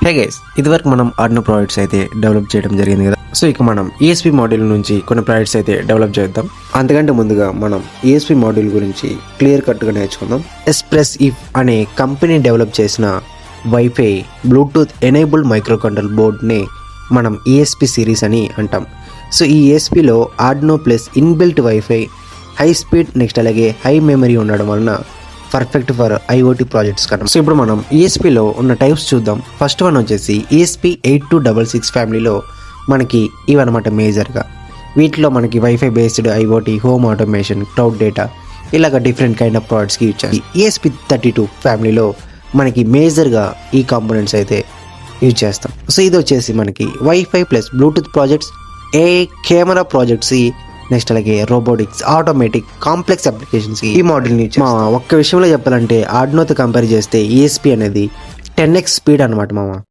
Hey guys, ఇదివరకు మనం Arduino projects అయితే డెవలప్ చేయడం జరిగింది కదా. సో ఇక మనం ఈఎస్పి మాడ్యూల్ నుంచి కొన్ని ప్రాజెక్ట్స్ అయితే డెవలప్ చేద్దాం. అంతకంటే ముందుగా మనం ఈఎస్పి మాడ్యూల్ గురించి క్లియర్ కట్గా నేర్చుకుందాం. ఎక్స్ప్రెస్ ఇఫ్ అనే కంపెనీ డెవలప్ చేసిన WiFi Bluetooth enabled micro control బోర్డ్ని మనం ఈఎస్పి సిరీస్ అని అంటాం. సో ఈ ఈఎస్పిలో Arduino plus inbuilt WiFi, high speed, next అలాగే హై మెమరీ ఉండడం వలన పర్ఫెక్ట్ ఫర్ ఐఓటీ ప్రాజెక్ట్స్ కన్నా. సో ఇప్పుడు మనం ఈఎస్పిలో ఉన్న టైప్స్ చూద్దాం. ఫస్ట్ వన్ వచ్చేసి ఈఎస్పి 8266 ఫ్యామిలీలో మనకి ఇవన్నమాట మేజర్గా. వీటిలో మనకి wifi based IoT, home automation, cloud data ఇలాగ డిఫరెంట్ కైండ్ ఆఫ్ ప్రోడక్ట్స్కి యూజ్ చేయాలి. ఈఎస్పి 32 ఫ్యామిలీలో మనకి మేజర్గా ఈ కాంపోనెంట్స్ అయితే యూజ్ చేస్తాం. సో ఇది వచ్చేసి మనకి wifi plus Bluetooth projects, camera projects, next అలాగే రోబోటిక్స్, ఆటోమేటిక్, కాంప్లెక్స్ అప్లికేషన్స్ ఈ మోడల్ని ఒక్క విషయంలో చెప్పాలంటే ఆర్డినోతో కంపేర్ చేస్తే ఈఎస్పి అనేది 10x స్పీడ్ అనమాట మామ.